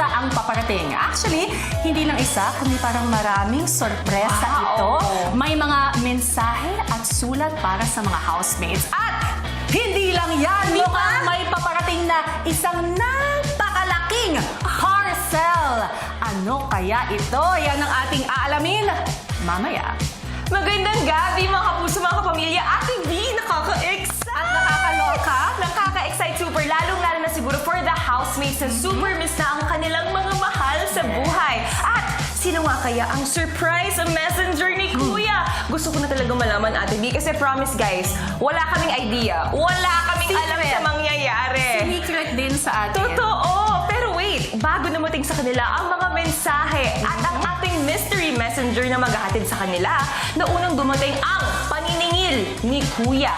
sorpresa ang paparating. Actually, hindi lang isa, kundi parang maraming sorpresa ito. May mga mensahe at sulat para sa mga housemates. At hindi lang yan, mukhang may paparating na isang napakalaking parcel. Ano kaya ito? Yan ang ating aalamin mamaya. Magandang gabi mga kapuso, mga kapamilya. Ate V, nakaka-excite! At nakakaloka? Nakaka-excite super, lalong-lalo na siguro for the housemates na super miss na ang kanilang mga mahal sa buhay. At sino nga kaya ang surprise messenger ni Kuya? Gusto ko na talaga malaman, Ate V, kasi promise guys, wala kaming idea. Wala kaming alam sa mangyayari. Secret din sa atin. Totoo! Pero wait, bago namating sa kanila ang mga mensahe at ang ating mystery messenger na maghahatid sa kanila, na unang dumating ang paniningil ni Kuya.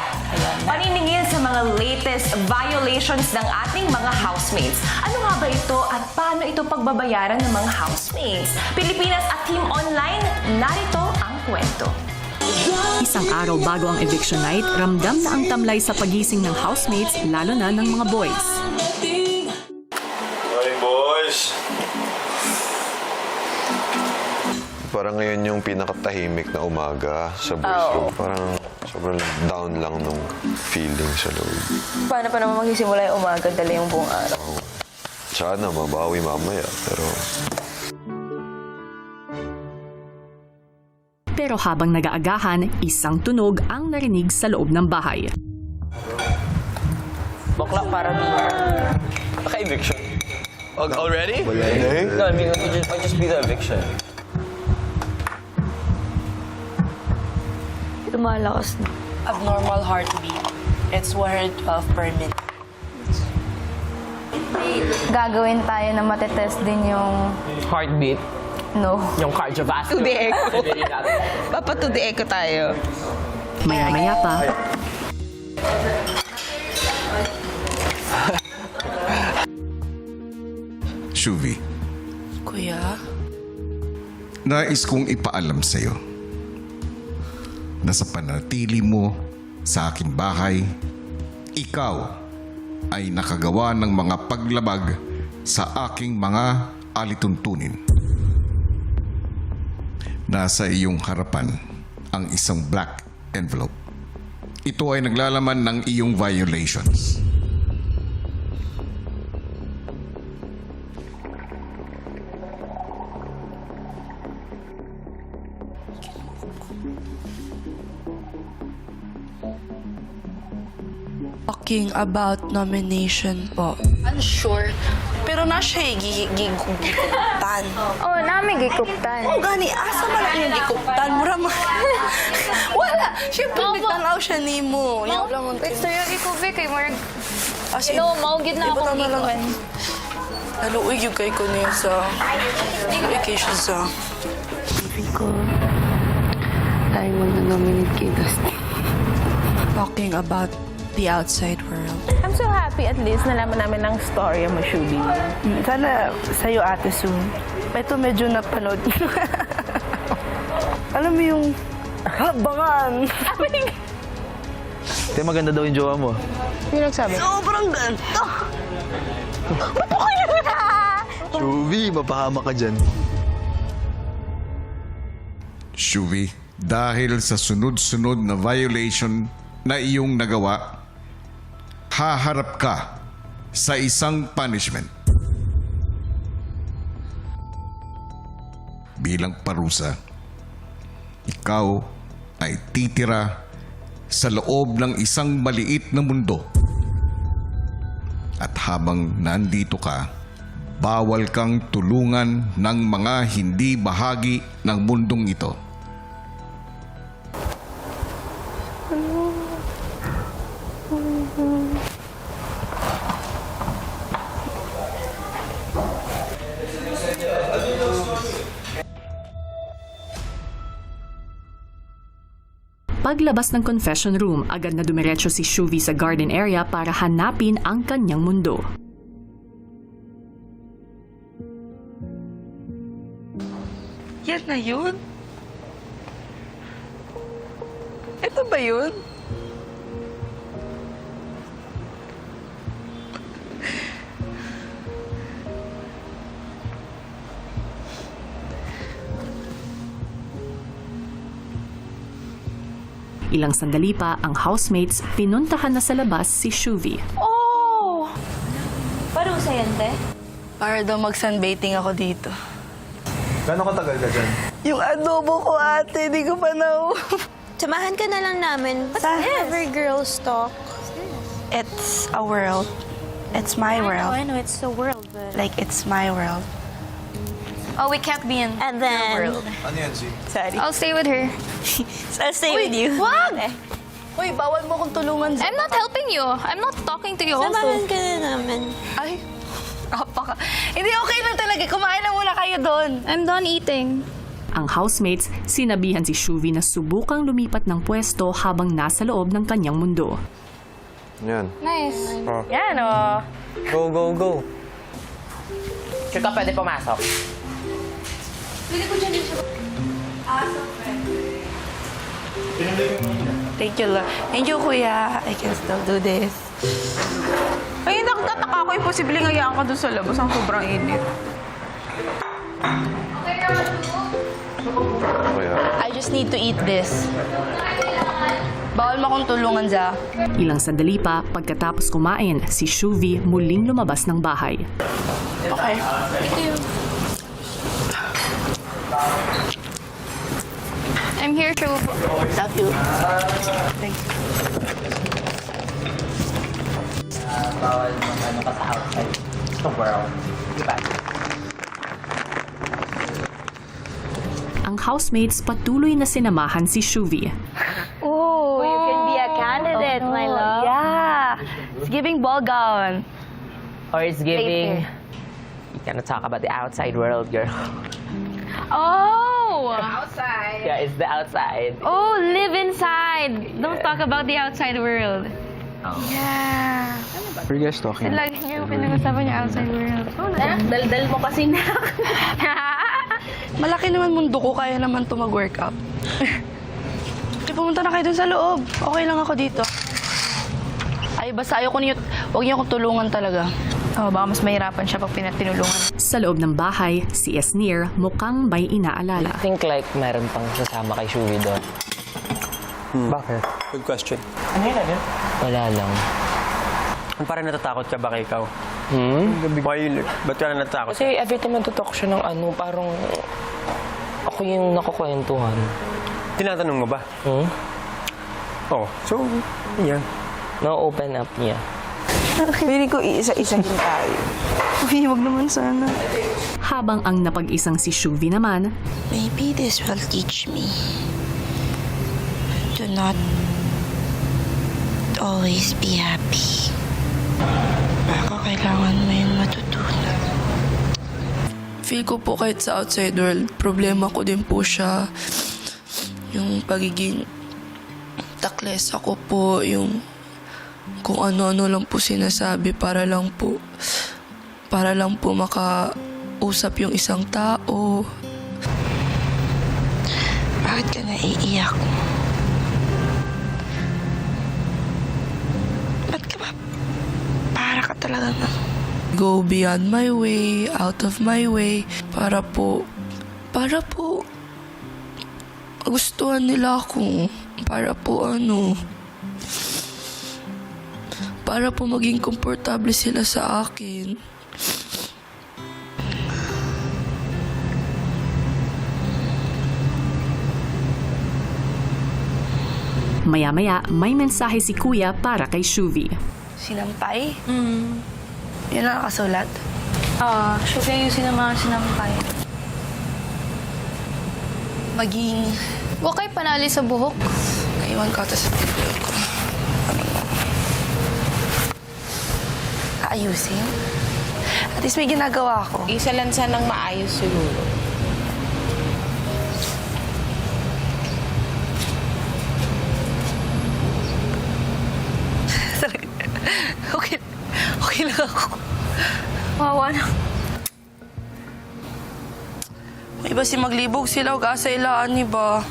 Paniningil sa mga latest violations ng ating mga housemates. Ano nga ba ito at paano ito pagbabayaran ng mga housemates? Pilipinas at Team Online, narito ang kwento. Isang araw bago ang eviction night, ramdam na ang tamlay sa pagising ng housemates, lalo na ng mga boys. Morning, boys! Parang ngayon yung pinakatahimik na umaga sa boys room. Parang sobrang down lang nung feeling sa loob. Paano pa naman magsisimula yung umaga, dala yung buong araw? Sana mabawi mamaya, Pero habang nag-aagahan, isang tunog ang narinig sa loob ng bahay. Bakla para Naka-eviction. Already? Wala No, I mean, it might just be the eviction. Lumalakas na. Abnormal heartbeat. It's 112 per minute. Gagawin tayo na matetest din yung Heartbeat. no. Yung cardiovascular. 2D echo. Papa 2D echo tayo. Maya-maya pa, Shuvi, Kuya? nais kong ipaalam sa'yo na sa panatili mo sa aking bahay, ikaw ay nakagawa ng mga paglabag sa aking mga alituntunin. Nasa iyong harapan ang isang black envelope. Ito ay naglalaman ng iyong violations. Talking about nomination po. Unsure. Pero na siya giguptan. Oh, namin gikuptan. Oh, gani, asa man ang yung gikuptan? Mura man. Wala. Siyempre, nagtanaw siya ni mo. Yung lang ang Wait, so yung ikubi kay Mark. As in, No, maugid na akong gikuan. Naluoy yung kay ko niya sa vacation sa... Sabi ko, tayo mag-nominate kay Dusty. Talking about the outside world. I'm so happy at least nalaman namin ng storya mo, Shubi. Sana sa'yo, Ate Sue. Ito medyo napanood. Alam mo yung habangan. Kaya maganda daw yung jowa mo. Yung nagsabi? Sobrang ganda. Shuvi, mapahama ka dyan. Shuvi, dahil sa sunod-sunod na violation na iyong nagawa, haharap ka sa isang punishment. Bilang parusa, ikaw ay titira sa loob ng isang maliit na mundo. At habang nandito ka, bawal kang tulungan ng mga hindi bahagi ng mundong ito. paglabas ng confession room, agad na dumiretso si Shuvi sa garden area para hanapin ang kanyang mundo. Yan na yun? Ito ba yun? Ilang sandali pa, ang housemates pinuntahan na sa labas si Shuvi. Oh! Parusayante? Para daw mag-sunbathing ako dito. Gano'ng katagal ka dyan? Yung adobo ko, ate, di ko pa Samahan ka na lang namin. What's ever girls talk? It's a world. It's my world. I know, it's the world, but... Like, it's my world. Oh, we can't be in And then, Ano yan, Z? Sorry. I'll stay with her. I'll stay with you. Wag! Uy, bawal mo kong tulungan. I'm not helping you. I'm not talking to you Samahan also. ka na namin. Ay, apaka. Hindi, okay lang talaga. Kumain na muna kayo doon. I'm done eating. Ang housemates, sinabihan si Shuvi na subukang lumipat ng pwesto habang nasa loob ng kanyang mundo. Yan. Nice. Yan, oh. Go, go, go. Sure ka pwede pumasok? Thank you, Lord. Thank you, Kuya. I can still do this. Ay, nagtataka ko. Imposible ngayaan ka doon sa labas. Ang sobrang init. Kaya, I just need to eat this. Bawal mo akong tulungan, Za. Ilang sandali pa, pagkatapos kumain, si Shuvi muling lumabas ng bahay. Okay. I'm here to... Love you. Thank you. Bawal mag-ano ka sa outside. The world. Diba? Ang housemates patuloy na sinamahan si Shuvi. Oh, you can be a candidate, my love. Yeah. It's giving ball gown. Or it's giving... You cannot talk about the outside world, girl. Oh! Yeah, it's the outside. Oh, live inside. Don't talk about the outside world. Yeah. What are you guys talking about? Lagi niyo pinag-usapan yung outside world. Daldal mo kasi na. Malaki naman mundo ko, kaya naman to mag-workout. Pumunta na kayo dun sa loob. Okay lang ako dito. Ay, basta ayoko niyo, huwag niyo akong tulungan talaga. Oh, baka mas mahirapan siya pag pinatinulungan. Sa loob ng bahay, si Esnir mukhang may inaalala. I think like meron pang sasama kay Shuvi doon. Bakit? Good question. Ano yun? Wala lang. Parang natatakot ka ba kay ikaw? Ba't ka na natatakot? Kasi every time natutok siya ng ano, parang ako yung nakukwentuhan. Tinatanong mo ba? Hmm? Oh, so, yan. Na-open up niya. Pili ko iisa-isahin tayo. Uy, wag naman sana. Habang ang napag-isang si Shuvi naman, Maybe this will teach me to not always be happy. Baka kailangan mo yun matutunan. Feel ko po kahit sa outside world, problema ko din po siya. Yung pagiging taklesa ko po, yung kung ano-ano lang po sinasabi para lang po makausap yung isang tao. Bakit ka naiiyak? Ba't ka ba? Para ka talaga na. Go beyond my way, out of my way, para po gustuhan nila ako. Para po maging komportable sila sa akin. maya-maya may mensahe si Kuya para kay Shuvi. Sinampay? Yan ang nakasulat? Siya kayo yung sinampay. Maging Huwag kayo panali sa buhok. naiwan ka ata sa table ko. Aayusin? At least may ginagawa ako. Isa lang sanang maayos siguro. Okay lang ako. Wawa na. May iba si maglibog sila, huwag asa ilaan ni ba?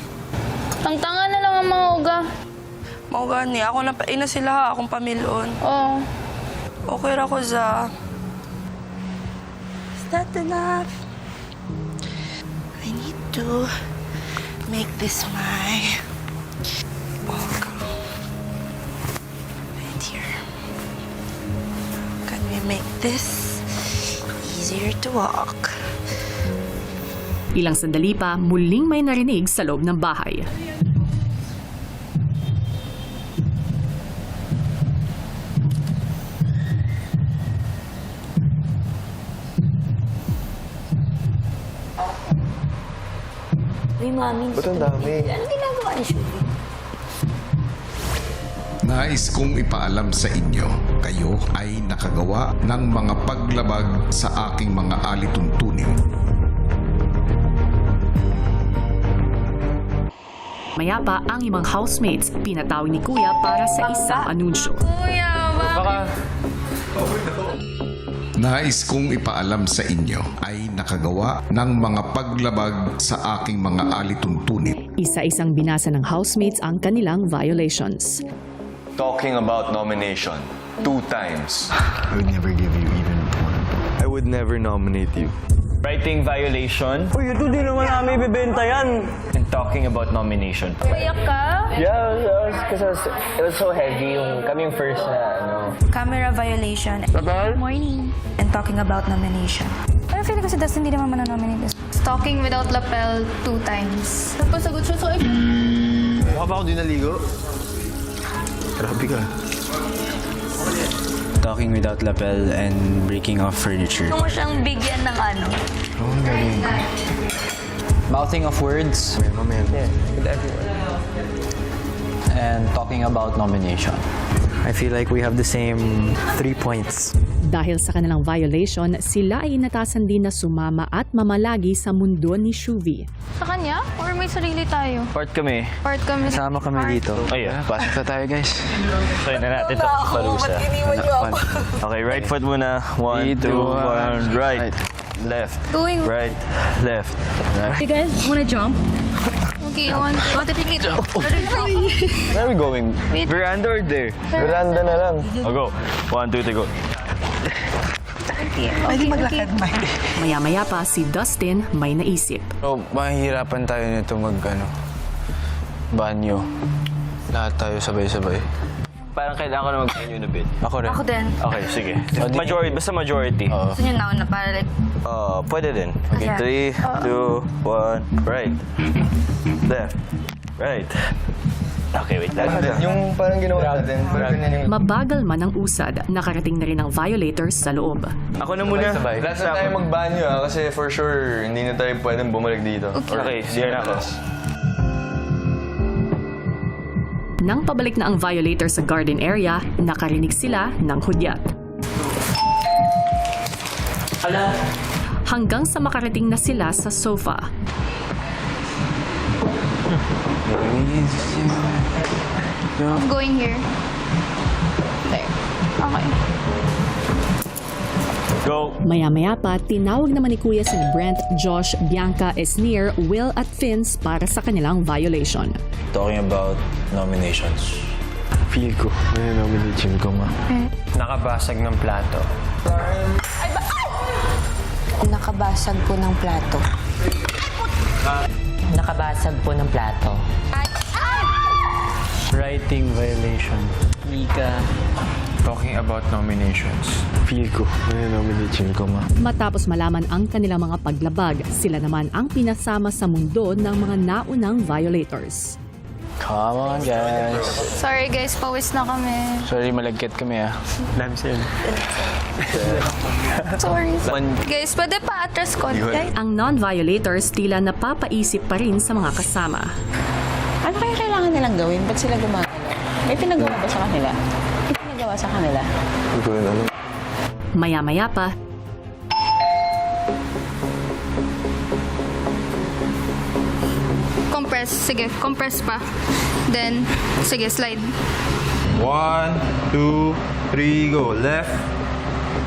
Ang tanga na lang ang mga uga. Maugani, ako na paina sila ha, akong pamilon. Oh. Okay ra ko za. Is that enough? I need to make this my make this easier to walk. Ilang sandali pa, muling may narinig sa loob ng bahay. Uy, mami. Ba't ang dami? Ano ginagawa ni Shubi? Nais kong ipaalam sa inyo, kayo ay nakagawa ng mga paglabag sa aking mga alituntunin. Maya pa ang ibang housemates pinatawag ni Kuya para sa isang anunsyo. Baka, Nais kong ipaalam sa inyo ay nakagawa ng mga paglabag sa aking mga alituntunin. Isa-isang binasa ng housemates ang kanilang violations. Talking about nomination 2 times. I would never give you even one. I would never nominate you. writing violation. Uy, ito di naman namin ibibenta yan. And talking about nomination. Payak ka? Yeah, kasi it was so heavy. Kami yung first na, ano. Camera violation. Morning. And talking about nomination. Pero feeling ko si Dustin hindi naman mananominate. Stalking without lapel 2 times. Tapos sagot siya, so Mukha ba ako di naligo? Grabe ka. Talking without lapel and breaking off furniture. Gusto mo siyang bigyan ng ano? Oo, ang galing. Mouthing of words. Mamaya. Yeah, with everyone. And talking about nomination. I feel like we have the same 3 points. Dahil sa kanilang violation, sila ay inatasan din na sumama at mamalagi sa mundo ni Shuvi. Sa kanya? Or may sarili tayo? Part kami. Part kami. Kasama kami dito. Oh yeah, pasok na tayo guys. Try na natin ito. Parusa. Okay, right foot muna. 1, 2, 1, right. Left. Going. Right. Left. You guys wanna jump? Okay, one, to take it. Where are we going? Veranda or there? Veranda na lang. I'll go. 1, 2, 3, go. Pwede maglakad ba? Maya-maya pa si Dustin may naisip. So, mahihirapan tayo nito banyo. Lahat tayo sabay-sabay. Parang kailangan ko na mag-banyo na bit. Ako rin. Ako din. Okay, sige. Majority, basta majority. Gusto niyo na para like... Pwede din. Okay, 3, 2, 1, right. Left. Right. Okay, wait. Yung parang ginawa natin. Parang ganyan yung... Mabagal man ang usad, nakarating na rin ang violators sa loob. Ako na muna. Last na tayo magbanyo kasi for sure hindi na tayo pwedeng bumalik dito. Okay, sige na ako. Nang pabalik na ang violator sa garden area, nakarinig sila ng hudyat. Hanggang sa makarating na sila sa sofa. I'm going here. There. Okay. Go. Maya-maya pa, tinawag naman ni Kuya si Brent, Josh, Bianca, Esnir, Will at Vince para sa kanilang violation. Talking about nominations. Feel ko. May nomination ko ma. Nakabasag ng plato. Nakabasag po ng plato. Nakabasag po ng plato. Writing violation. Mika. Talking about nominations. Feel ko. May nomination ko ma. Matapos malaman ang kanilang mga paglabag, sila naman ang pinasama sa mundo ng mga naunang violators. Come on, guys. Sorry guys, pawis na kami. Sorry, malagkit kami ah. Damsel. Sorry. Guys, pwede pa atras konti. Ang non-violators tila napapaisip pa rin sa mga kasama. Ano kaya kailangan nilang gawin? Ba't sila gumagawa? May pinagawa ba sa kanila? May pinagawa sa kanila? Hindi ko rin alam. Maya-maya pa, Compress. Sige, compress pa. Then, sige, slide. 1, 2, 3, go. Left.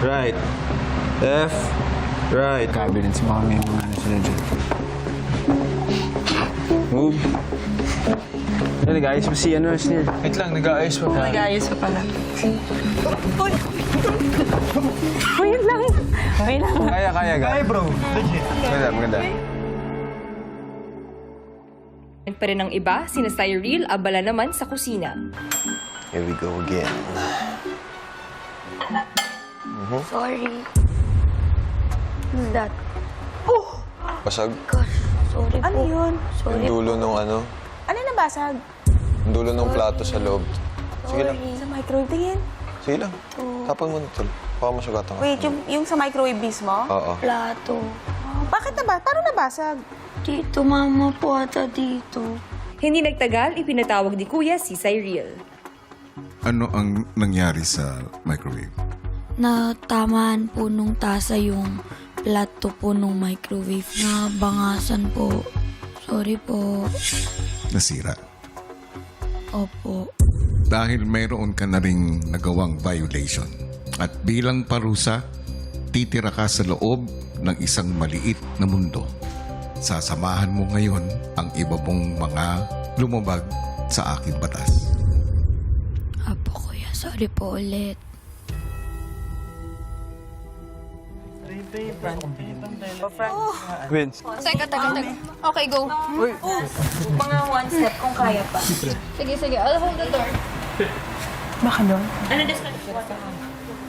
Right. Left. Right. Cabinets mo kami mga ano sila dyan. Move. Ano guys, si ano, Snir? Wait lang, nag-aayos pa pa. Nag-ayos pa pala. Kaya, guys. Kaya, bro. Maganda. Pa rin ng iba, sina Cyril, abala naman sa kusina. Here we go again. Sorry. What's that? Basag. Gosh, sorry Ano po. yun? Sorry Yung dulo nung ano, Ano yung nabasag? yung dulo nung plato sa loob. Sige lang. Sa microwave, tingin. Sige lang. Tapon mo na, tol. Baka masugatan ka. Wait, yung sa microwave mismo? Oo. Plato. Bakit Paano nabasag? Dito, mama po ata dito. Hindi nagtagal, ipinatawag ni Kuya si Cyril. Ano ang nangyari sa microwave? Natamaan po nung tasa yung plato po nung microwave. Nabangasan po. Sorry po. Nasira. Opo. Dahil mayroon ka na ring nagawang violation. At bilang parusa, titira ka sa loob ng isang maliit na mundo. Sasamahan mo ngayon ang iba mong mga lumabag sa aking batas. Apo, kuya. Sorry po ulit. Vince. Teka. Okay, go. Mga one step kung kaya pa. Sige. I'll hold the door. Baka doon?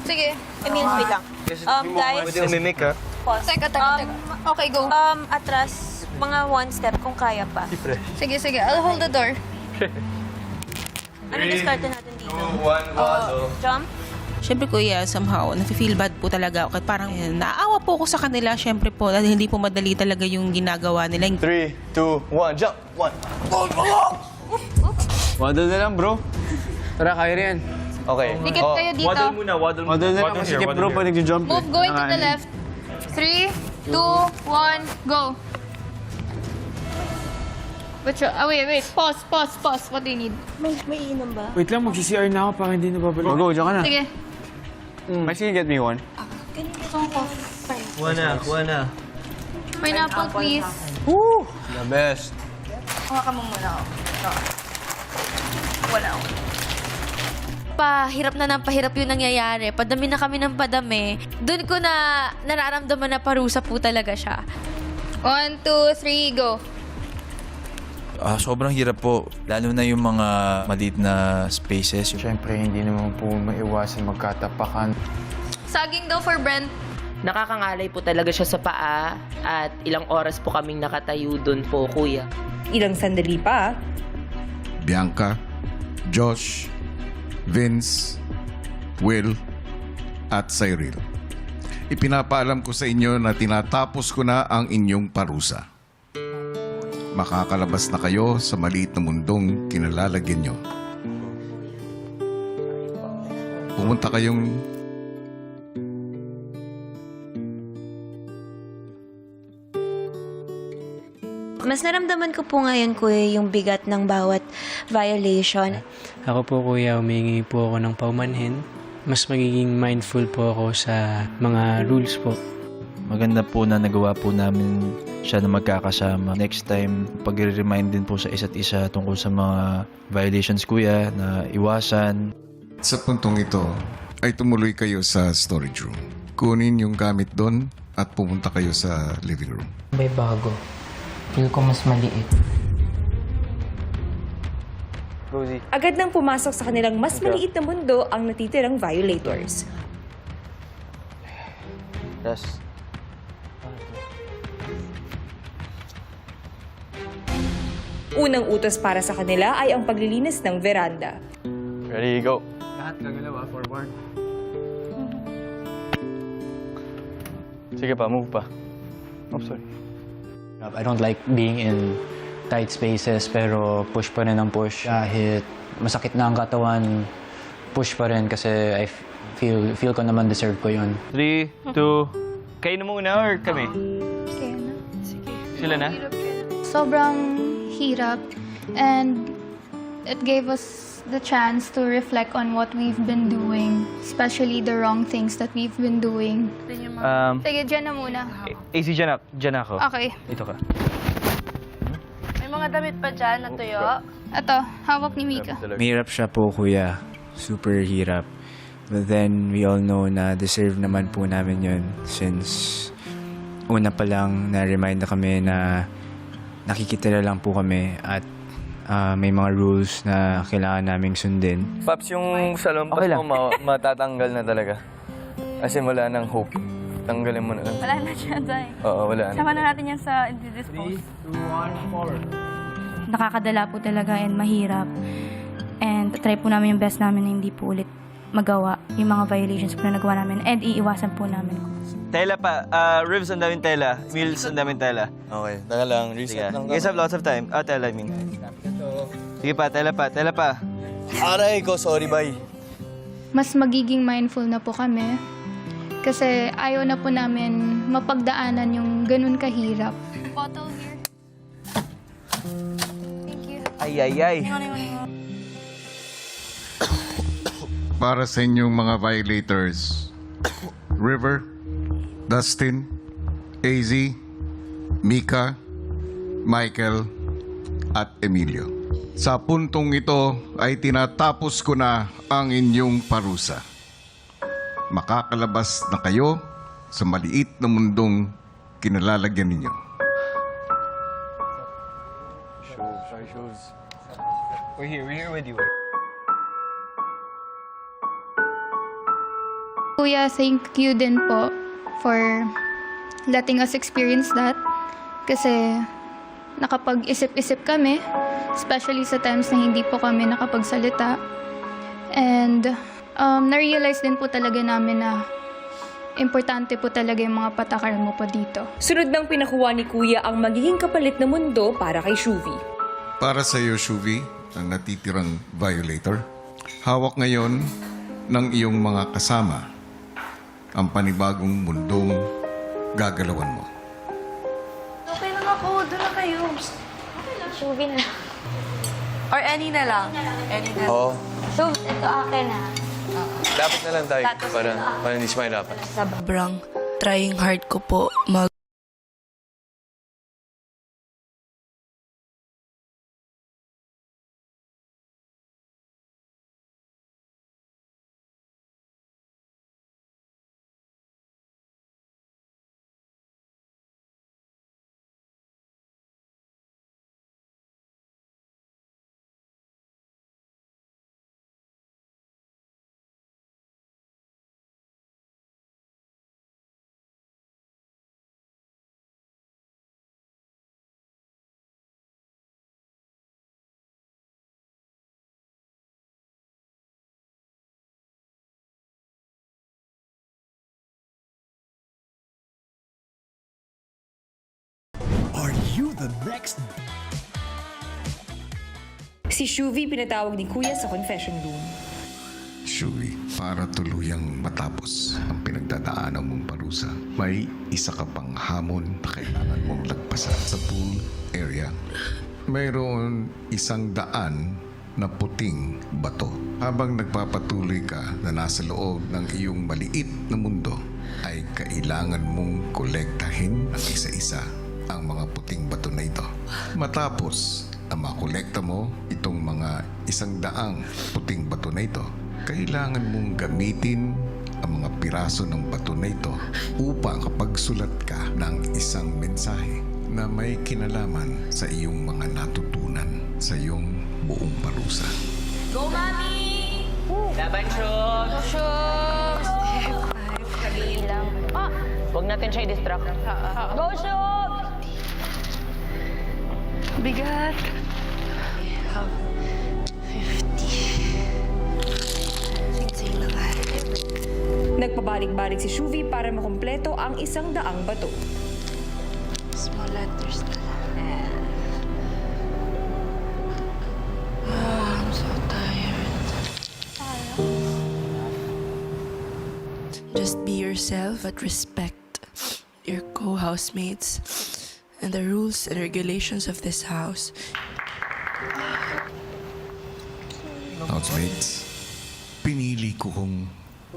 Sige. Emil, wait lang. Guys, Pwede umimik, ha? Teka. Okay, go. atras, mga one step kung kaya pa. Sige. I'll hold the door. Ano discard natin dito? 2, 1, go. Jump? Siyempre kuya, somehow, nafe-feel bad po talaga ako. Kahit parang naawa po ako sa kanila, siyempre po, dahil hindi po madali talaga yung ginagawa nila. 3, 2, 1, jump! 1. Waddle na lang, bro. Tara, kaya rin. Okay. Dikit kayo dito. Waddle muna, waddle muna. Waddle na lang, masikip bro, pag nag-jump. Move going to the left. 3, 2, 1, go. Wait. Pause. What do you need? May inom ba? Wait lang, mag-CCR na ako para hindi nababalik. Go, dyan ka na. Sige. May sige, get me one. Kuha na. Pineapple, please. The best. Hawakan mo muna ako. Wala ako. Pahirap na ng pahirap yung nangyayari. Padami na kami ng padami. Doon ko na nararamdaman na parusa po talaga siya. 1, 2, 3, go. Sobrang hirap po, lalo na yung mga maliit na spaces. Siyempre, hindi naman po maiwasan magkatapakan. Saging daw for Brent. Nakakangalay po talaga siya sa paa at ilang oras po kaming nakatayo doon po, kuya. Ilang sandali pa. Bianca, Josh, Vince, Will, at Cyril. Ipinapaalam ko sa inyo na tinatapos ko na ang inyong parusa. Makakalabas na kayo sa maliit na mundong kinalalagyan nyo. Pumunta kayong Mas naramdaman ko po ngayon, kuya, yung bigat ng bawat violation. Ako po kuya, humingi po ako ng paumanhin. Mas magiging mindful po ako sa mga rules po. Maganda po na nagawa po namin siya na magkakasama. Next time, pag-remind din po sa isa't isa tungkol sa mga violations, kuya, na iwasan. Sa puntong ito, ay tumuloy kayo sa storage room. Kunin yung gamit doon at pumunta kayo sa living room. May bago. Feel ko mas maliit. Rosie. Agad nang pumasok sa kanilang mas maliit na mundo ang natitirang violators. Yes. Unang utos para sa kanila ay ang paglilinis ng veranda. Ready, go. Lahat gagalaw, forward. Sige pa, move pa. Oh, sorry. I don't like being in tight spaces pero push pa rin ang push. Kahit masakit na ang katawan, push pa rin kasi I feel ko naman deserve ko yun. 3, 2, kayo na muna or kami? Kaya na. Sige. Sila na? Sobrang hirap and it gave us the chance to reflect on what we've been doing, especially the wrong things that we've been doing. Sige, dyan na muna. AC, dyan ako. Okay. Dito ka. May mga damit pa dyan na tuyo. Ito, hawak ni Mika. Mahirap siya po kuya. Super hirap. But then we all know na deserve naman po namin yun since una pa lang na-remind na kami na nakikitira lang po kami at may mga rules na kailangan naming sundin. Paps, yung sa lampas mo matatanggal na talaga. As in, wala nang hope. Tanggalin mo na lang. Wala na siya, Day. Oo, wala na. Sama na natin yan sa dispose. 3, 2, 1, 4. Nakakadala po talaga and mahirap. And try po namin yung best namin na hindi po ulit magawa yung mga violations po na nagawa namin and iiwasan po namin. Tela pa. Ribs, ang daming tela. Meals, ang daming tela. Okay. Taka lang. Reset lang. You guys have lots of time. Tela, I mean. Sige pa, tela pa. Tela pa. Aray ko, sorry, bye. Mas magiging mindful na po kami kasi ayaw na po namin mapagdaanan yung ganun kahirap. Bottle here. Thank you. Ay. Para sa inyong mga violators, River, Dustin, AZ, Mika, Michael, at Emilio. Sa puntong ito ay tinatapos ko na ang inyong parusa. Makakalabas na kayo sa maliit na mundong kinalalagyan ninyo. Shoes. We're here with you. Kuya, thank you din po for letting us experience that kasi nakapag-isip-isip kami, especially sa times na hindi po kami nakapagsalita. And na-realize din po talaga namin na importante po talaga yung mga patakaran mo po dito. Sunod ng pinakuha ni Kuya ang magiging kapalit na mundo para kay Shuvi. Para sa iyo, Shuvi, ang natitirang violator, hawak ngayon ng iyong mga kasama ang panibagong mundong gagalawan mo. Okay lang ako. Doon na kayo. Okay lang. Shuvi na. Or any na lang. Any na. Oo. So, ito akin na. Dapat na lang tayo. Para hindi siya mahirapan. Sobrang trying hard ko po Si Shuvi pinatawag ni Kuya sa confession room. Shuvi, para tuluyang matapos ang pinagdadaanan mong parusa, may isa ka pang hamon na kailangan mong lagpasan sa pool area. Mayroon 100 na puting bato. Habang nagpapatuloy ka na nasa loob ng iyong maliit na mundo, ay kailangan mong kolektahin ang isa-isa ang mga puting bato na ito. Matapos na makolekta mo itong mga 100 puting bato na ito, kailangan mong gamitin ang mga piraso ng bato na ito upang kapagsulat ka ng isang mensahe na may kinalaman sa iyong mga natutunan sa iyong buong parusa. Go, Mami! Laban, Shows! Go, Shows! Sabihin lang. Huwag natin siya i-distract. Go, Shows! bigat. 50. Nagpabalik-balik si Shuvi para makumpleto ang 100 bato. Small letters na lang. I'm so tired. Just be yourself but respect your co-housemates and the rules and regulations of this house. Housemates, pinili ko kung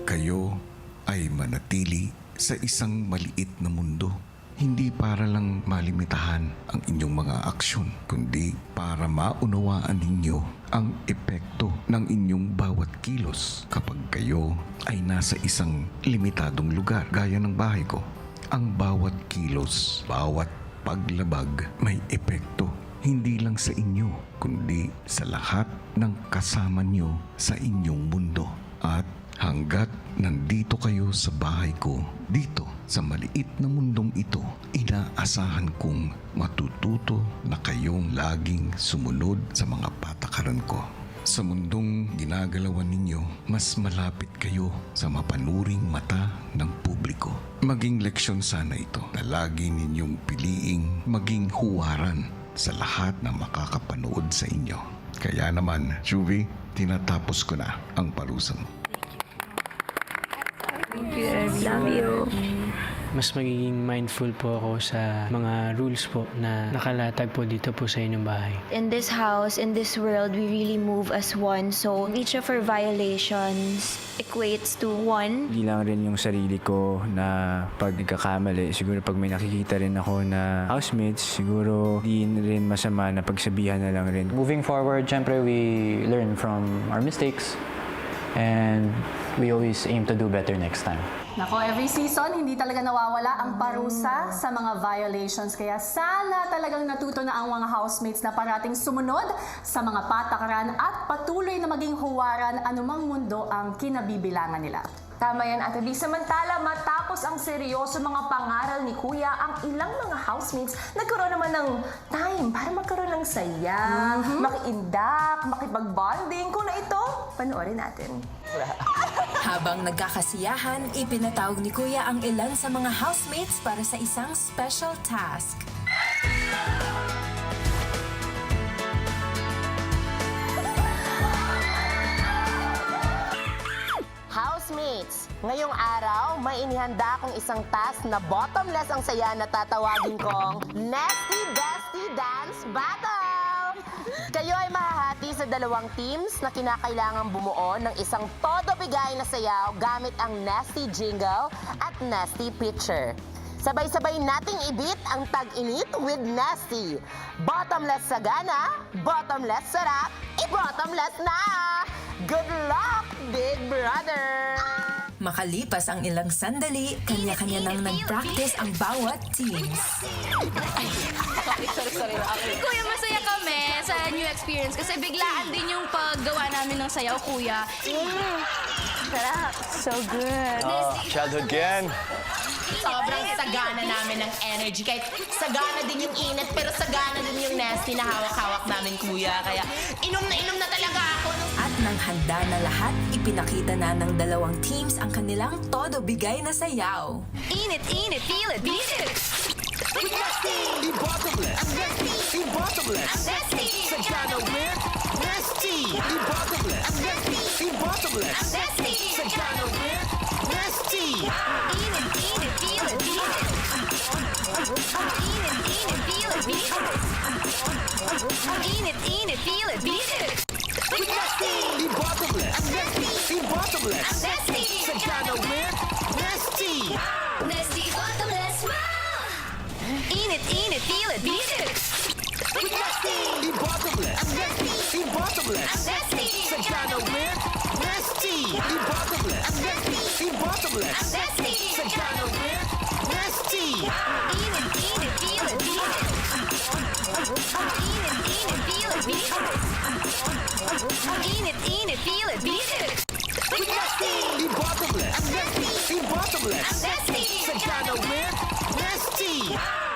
kayo ay manatili sa isang maliit na mundo. Hindi para lang malimitahan ang inyong mga aksyon, kundi para maunawaan ninyo ang epekto ng inyong bawat kilos kapag kayo ay nasa isang limitadong lugar gaya ng bahay ko. Ang bawat kilos, bawat paglabag may epekto hindi lang sa inyo, kundi sa lahat ng kasama nyo sa inyong mundo. At Hanggat nandito kayo sa bahay ko, dito sa maliit na mundong ito, inaasahan kong matututo na kayong laging sumunod sa mga patakaran ko. Sa mundong ginagalawan ninyo, mas malapit kayo sa mapanuring mata ng publiko. Maging leksyon sana ito na lagi ninyong piliing maging huwaran sa lahat na makakapanood sa inyo. Kaya naman, Shuvi, tinatapos ko na ang parusa mo. Love you. Mas magiging mindful po ako sa mga rules po na nakalatag po dito po sa inyong bahay. In this house, in this world, we really move as one. So each of our violations equates to one. Hindi lang rin yung sarili ko na pag nagkakamali. Siguro pag may nakikita rin ako na housemates, siguro di rin masama na pagsabihan na lang rin. Moving forward, syempre we learn from our mistakes and we always aim to do better next time. Nako, every season, hindi talaga nawawala ang parusa sa mga violations. Kaya sana talagang natuto na ang mga housemates na parating sumunod sa mga patakaran at patuloy na maging huwaran anumang mundo ang kinabibilangan nila. Tama yan, Ate B. Samantala, matapos ang seryoso mga pangaral ni Kuya, ang ilang mga housemates nagkaroon naman ng time para magkaroon ng saya, makiindak, makipag-bonding. Kung na ito, panoorin natin. Habang nagkakasiyahan, ipinatawag ni Kuya ang ilan sa mga housemates para sa isang special task. Housemates, ngayong araw may inihanda akong isang task na bottomless ang saya na tatawagin kong Nesty Bestie Dance Battle! Kayo ay mahahati sa dalawang teams na kinakailangang bumuo ng isang todo bigay na sayaw gamit ang Nesty Jingle at Nesty Picture. Sabay-sabay nating ibit ang tag-init with Nesty. Bottomless sagana, bottomless sarap, i-bottomless na! Good luck, Big Brother! Makalipas ang ilang sandali, kanya-kanya nang nag-practice ang bawat teams. Kuya, masaya kami sa new experience kasi biglaan din yung paggawa namin ng sayaw, Kuya. Sarap. So good. Childhood yan. Sobrang sagana namin ng energy. Kahit sagana din yung init, pero sagana din yung nasty na hawak-hawak namin, Kuya. Kaya inom na talaga ako. At nang handa na lahat, ipinakita na ng dalawang teams ang kanilang todo bigay na sayaw. Init, init, feel it, beat it! Nasty! I-bottomless! Ang nasty! I-bottomless! Ang nasty! Sagana with nasty! I-bottomless! Ang nasty! I-bottomless! Ang nasty! Sagana with nasty! Init, init, feel it, beat it! Init, init, feel it, beat it! Init, init, feel it, beat it! Nasty! I-bottomless! Ang nasty! I-bottomless! Ang nasty! Sagana with nasty! Nasty, bottomless, wow! Init, init, feel it, beat it! Nasty! I-bottomless! Ang nasty! I-bottomless! Ang nasty! Sagana with nasty! I-bottomless! Ang nasty! I-bottomless! Ang nasty! Sagana with nasty! Init, init, feel it, beat it! Init, init, feel it, beat it! Init, init, feel it, beat it! Nasty! I-bottomless! Ang nasty! I-bottomless! Ang nasty! Sagana with nasty!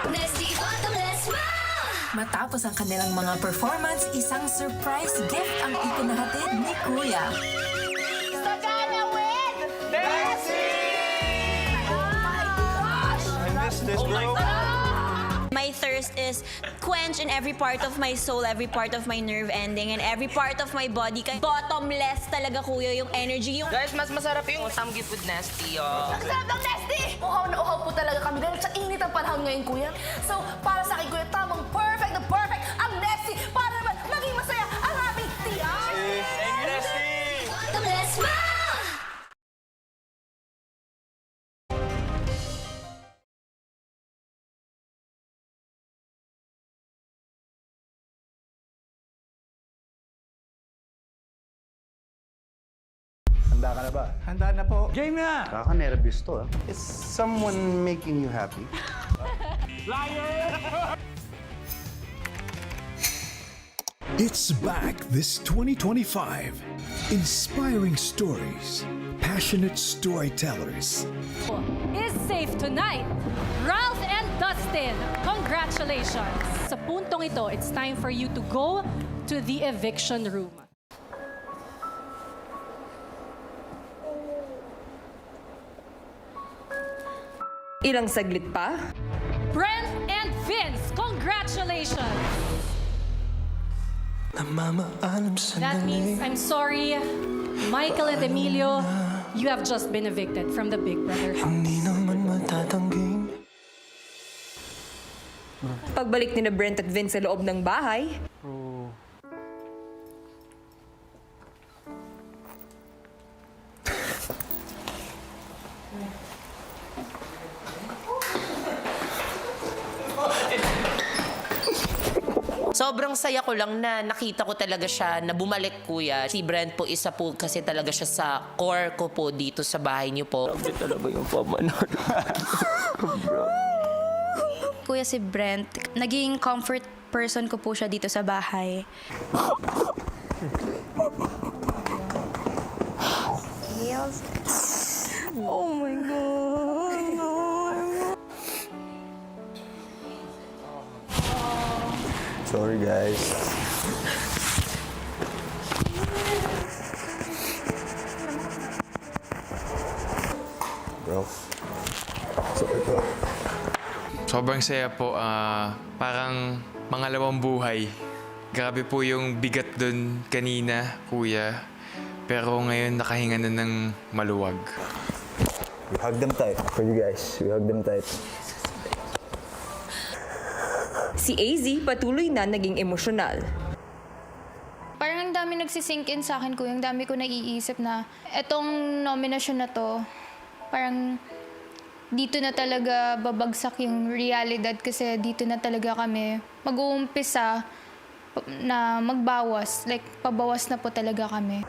Nasty, bottomless, wow! Matapos ang kanilang mga performance, isang surprise gift ang ipinahatid ni Kuya. Sagana with nasty! I miss this, bro. My thirst is quenched in every part of my soul, every part of my nerve ending, and every part of my body. Kaya bottomless talaga, Kuya, yung energy. Yung Guys, mas masarap yung samgyup with Nasty, oh. Ang sarap ng Nesty! Uhaw na uhaw po talaga kami dahil sa init ang panahon ngayon, Kuya. So, para sa akin, Kuya, tamang perfect na perfect ang Nesty para naman maging masaya ang aming tiyan! Thank you, Nasty! Bottomless, wow! Handa ka na ba? Handa na po. Game na! Kaka-nervous to, ah. Is someone making you happy? It's back this 2025. Inspiring stories, passionate storytellers. Is safe tonight. Ralph and Dustin, congratulations! Sa puntong ito, it's time for you to go to the eviction room. Ilang saglit pa, Brent and Vince, congratulations! That means, I'm sorry, Michael and Emilio, you have just been evicted from the Big Brother house. pagbalik ni Brent at Vince sa loob ng bahay, Sobrang saya ko lang na nakita ko talaga siya na bumalik, kuya. Si Brent po, isa po kasi talaga siya sa core ko po dito sa bahay niyo po. Grabe talaga yung pamanon. Kuya si Brent, naging comfort person ko po siya dito sa bahay. Oh my God. Sorry, guys. Bro. Sorry, bro. Sobrang saya po. Parang mangalawang buhay. Grabe po yung bigat dun kanina, kuya. Pero ngayon nakahinga na ng maluwag. We hug them tight for you guys. We hug them tight. si AZ patuloy na naging emosyonal. Parang ang dami nagsisink in sa akin, kuya. Ang dami ko naiisip na etong nominasyon na to, parang dito na talaga babagsak yung realidad kasi dito na talaga kami mag-uumpisa na magbawas. Like, pabawas na po talaga kami.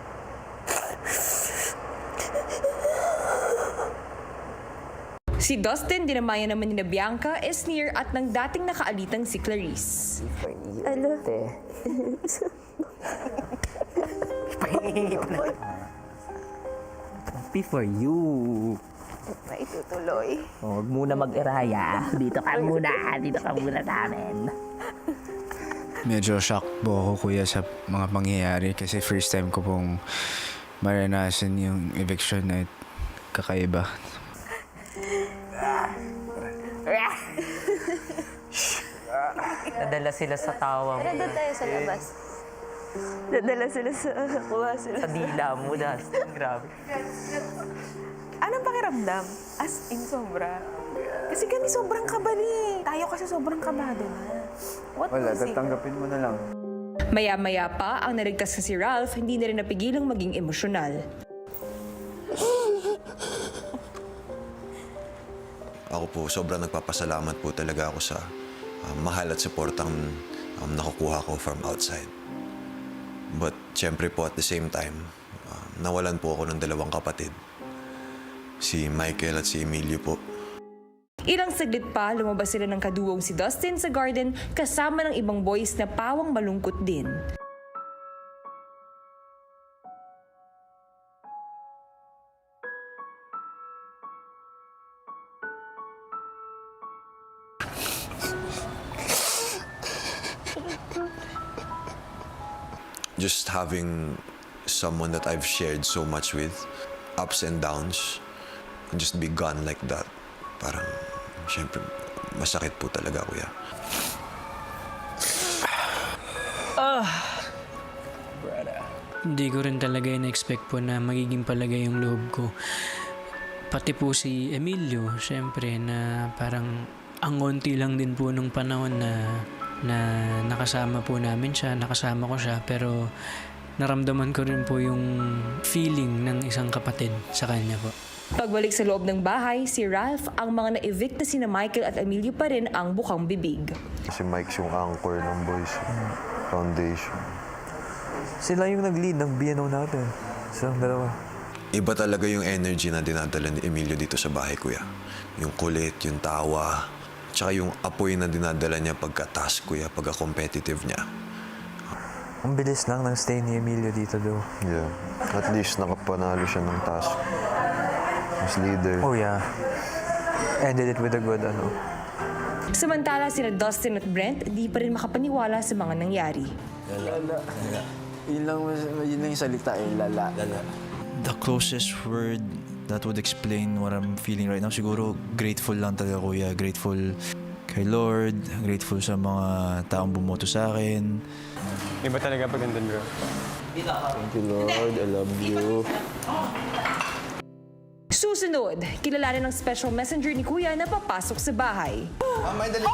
Si Dustin, dinamayan naman ni Bianca, Esnir at ng dating nakaalitang si Clarice. Ano? Happy for you. Maitutuloy. Huwag muna mag-iraya. Dito ka muna sa amin. Medyo shock po ako, kuya, sa mga pangyayari kasi first time ko pong maranasan yung eviction na kakaiba. Nadala sila sa tawa mo. Doon tayo sa labas. Dadala sila sa kuha sila. Sa dila mo, Dustin. Grabe. Anong pakiramdam? As in, sobra. Kasi kami sobrang kabali. Tayo kasi sobrang kabado na. What was it? Tatanggapin mo na lang. Maya-maya pa, ang naligtas na si Ralph, hindi na rin napigilang maging emosyonal. Ako po, sobrang nagpapasalamat po talaga ako sa mahal at supportang nakukuha ko from outside. But syempre po at the same time, nawalan po ako ng dalawang kapatid. Si Michael at si Emilio po. Ilang saglit pa, lumabas sila ng kaduwong si Dustin sa garden kasama ng ibang boys na pawang malungkot din. Just having someone that I've shared so much with, ups and downs, and just be gone like that. Parang, syempre, masakit po talaga, kuya. Hindi ko rin talaga in-expect po na magiging palagay yung loob ko. Pati po si Emilio, syempre, na parang ang konti lang din po nung panahon na nakasama po namin siya, nakasama ko siya, pero naramdaman ko rin po yung feeling ng isang kapatid sa kanya po. Pagbalik sa loob ng bahay, si Ralph, ang mga na-evict na sina Michael at Emilio pa rin ang bukang bibig. Si Mike's yung anchor ng boys foundation. Sila yung nag-lead ng BNO natin. Silang dalawa. Iba talaga yung energy na dinadala ni Emilio dito sa bahay, kuya. Yung kulit, yung tawa, tsaka yung apoy na dinadala niya pagka-task, kuya, pagka-competitive niya. Ang bilis lang ng stay ni Emilio dito, though. Yeah. At least nakapanalo siya ng task. As leader. Oh yeah. Ended it with a good Samantala sina Dustin at Brent, di pa rin makapaniwala sa mga nangyari. Lala. Yun lang yung salita lala. The closest word that would explain what I'm feeling right now, siguro grateful lang talaga, kuya. Grateful kay Lord, grateful sa mga taong bumoto sa akin. Iba talaga pag nandun, bro. Thank you, Lord. I love you. Susunod, kilalanin ng special messenger ni Kuya na papasok sa bahay. May dali.